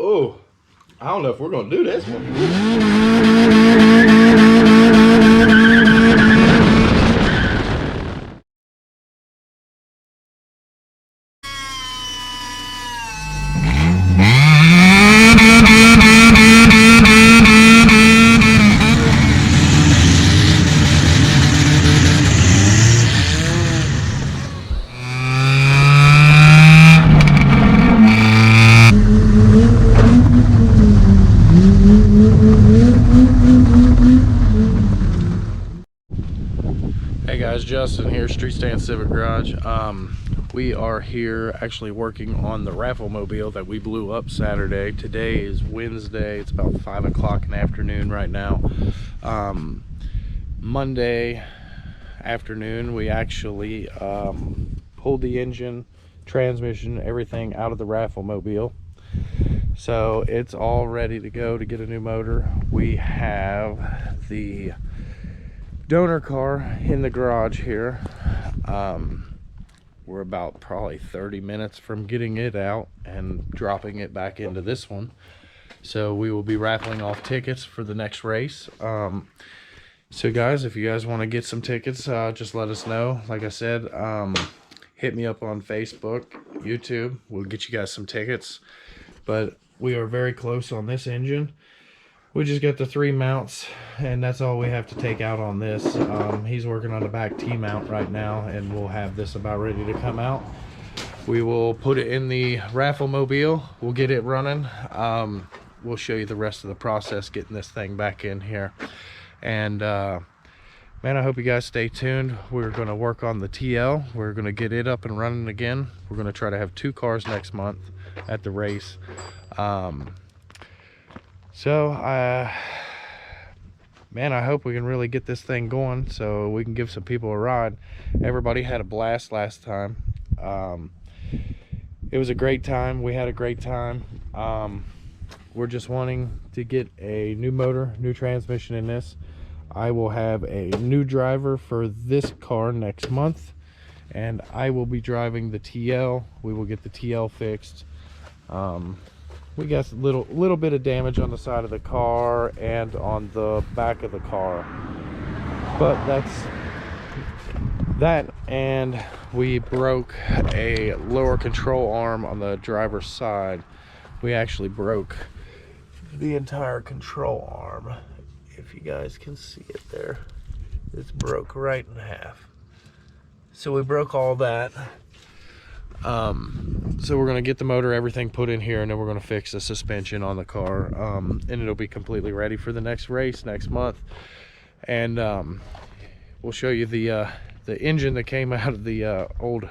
Oh, I don't know if we're gonna do this one. Hey guys, Justin here, Street Stand Civic Garage. We are here actually working on the raffle mobile that we blew up Saturday. Today is Wednesday. It's about 5 o'clock in the afternoon right now. Monday afternoon, we actually pulled the engine, transmission, everything out of the raffle mobile. So it's all ready to go to get a new motor. We have the donor car in the garage here. We're about probably 30 minutes from getting it out and dropping it back into this one. So we will be raffling off tickets for the next race. So guys, if you guys want to get some tickets, just let us know. Like I said, hit me up on Facebook, YouTube. We'll get you guys some tickets. But we are very close on this engine. We just got the 3 mounts, and that's all we have to take out on this. He's working on the back T-mount right now, and we'll have this about ready to come out. We will put it in the raffle mobile. We'll get it running. We'll show you the rest of the process getting this thing back in here. And man, I hope you guys stay tuned. We're going to work on the TL. We're going to get it up and running again. We're going to try to have 2 cars next month at the race. Man, I hope we can really get this thing going so we can give some people a ride. Everybody had a blast last time. It was a great time. We had a great time. We're just wanting to get a new motor, new transmission in this. I will have a new driver for this car next month, and I will be driving the TL. We will get the TL fixed. We got a little bit of damage on the side of the car and on the back of the car, but that's that. And we broke a lower control arm on the driver's side. We actually broke the entire control arm. If you guys can see it there, it's broke right in half. So we broke all that. So we're going to get the motor, everything put in here, and then we're going to fix the suspension on the car, and it'll be completely ready for the next race next month. And we'll show you the engine that came out of the old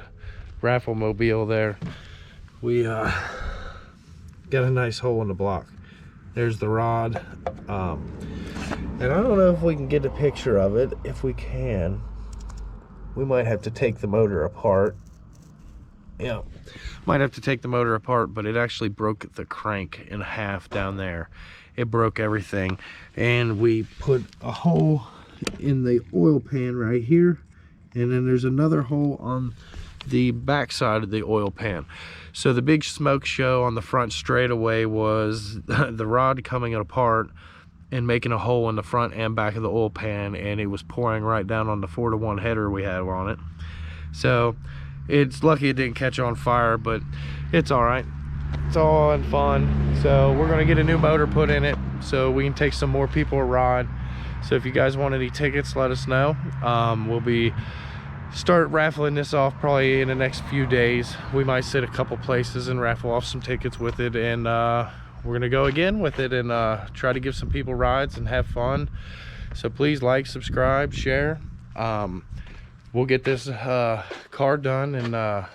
raffle mobile there. We got a nice hole in the block. There's the rod, and I don't know if we can get a picture of it. If we can, we might have to take the motor apart. Yeah, might have to take the motor apart, but it actually broke the crank in half down there. It broke everything, and we put a hole in the oil pan right here, and then there's another hole on the back side of the oil pan. So the big smoke show on the front straightaway was the rod coming apart and making a hole in the front and back of the oil pan, and it was pouring right down on the 4-to-1 header we had on it. So it's lucky it didn't catch on fire, but it's all right. It's all in fun. So we're gonna get a new motor put in it so we can take some more people a ride. So if you guys want any tickets, let us know. We'll be start raffling this off probably in the next few days. We might sit a couple places and raffle off some tickets with it, and we're gonna go again with it and try to give some people rides and have fun. So please like, subscribe, share. We'll get this car done, and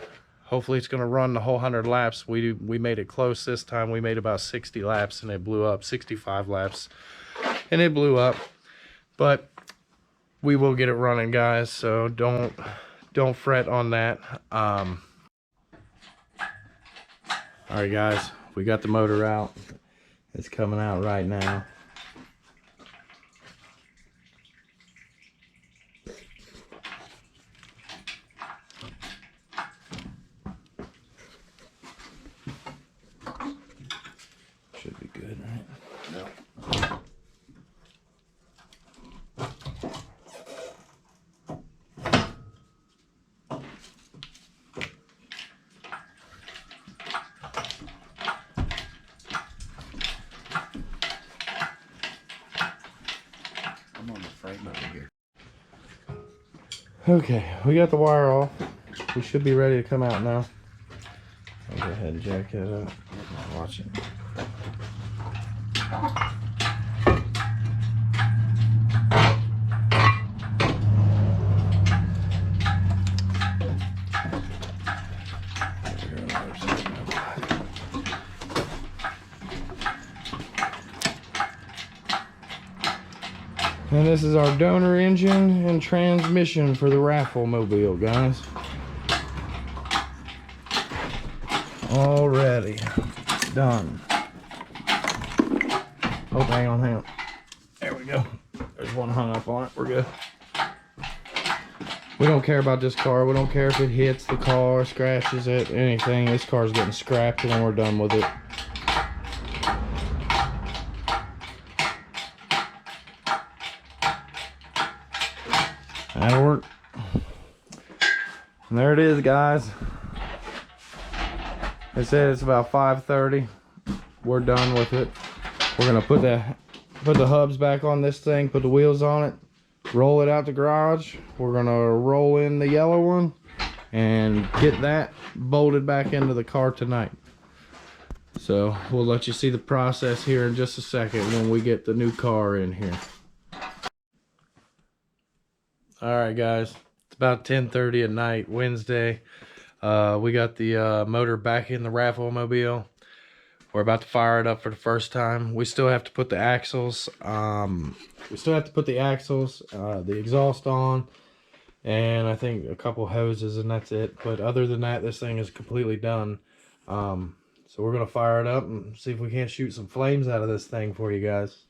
hopefully it's going to run the whole 100 laps. We made it close this time. We made about 60 laps, and it blew up. 65 laps, and it blew up. But we will get it running, guys. So don't fret on that. All right, guys. We got the motor out. It's coming out right now. Okay, we got the wire off. We should be ready to come out now. I'll go ahead and jack that up. Watch it. And this is our donor engine and transmission for the raffle mobile, guys. Already done. Oh, hang on. There we go. There's one hung up on it. We're good. We don't care about this car. We don't care if it hits the car, scratches it, anything. This car's getting scrapped when we're done with it. That'll work. And there it is, guys. They said it's about 5:30. We're done with it. We're gonna put the hubs back on this thing, put the wheels on it, roll it out the garage. We're gonna roll in the yellow one and get that bolted back into the car tonight. So we'll let you see the process here in just a second when we get the new car in here. All right, guys, it's about 10:30 at night, Wednesday. We got the motor back in the raffle mobile. We're about to fire it up for the first time. We still have to put the axles. The exhaust on, and I think a couple hoses, and that's it. But other than that, this thing is completely done. So we're gonna fire it up and see if we can't shoot some flames out of this thing for you guys.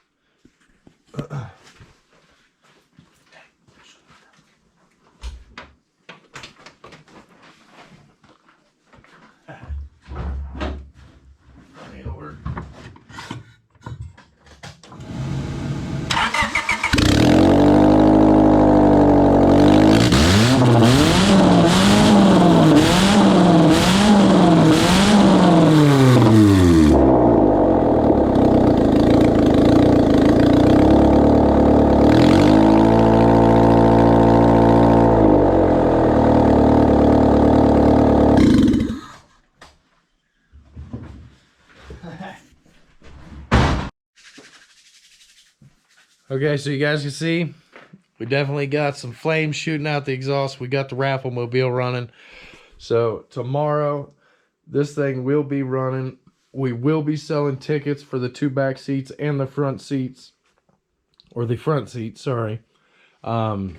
Okay, so you guys can see, we definitely got some flames shooting out the exhaust. We got the raffle mobile running. So tomorrow, this thing will be running. We will be selling tickets for the 2 back seats and the front seats. Or the front seat, sorry. So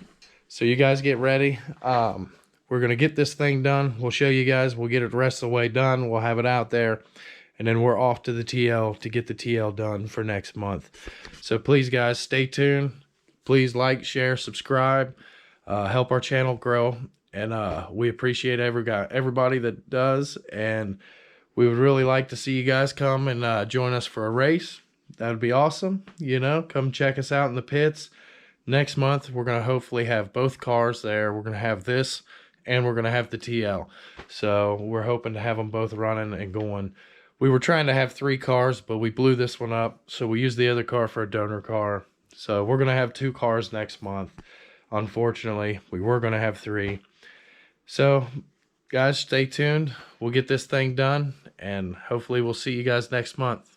you guys get ready. We're going to get this thing done. We'll show you guys. We'll get it the rest of the way done. We'll have it out there. And then we're off to the TL to get the TL done for next month. So please, guys, stay tuned. Please like, share, subscribe. Help our channel grow. And we appreciate everybody that does. And we would really like to see you guys come and join us for a race. That would be awesome. You know, come check us out in the pits. Next month, we're going to hopefully have both cars there. We're going to have this, and we're going to have the TL. So we're hoping to have them both running and going. We were trying to have 3 cars, but we blew this one up. So we used the other car for a donor car. So we're going to have 2 cars next month. Unfortunately, we were going to have 3. So, guys, stay tuned. We'll get this thing done, and hopefully we'll see you guys next month.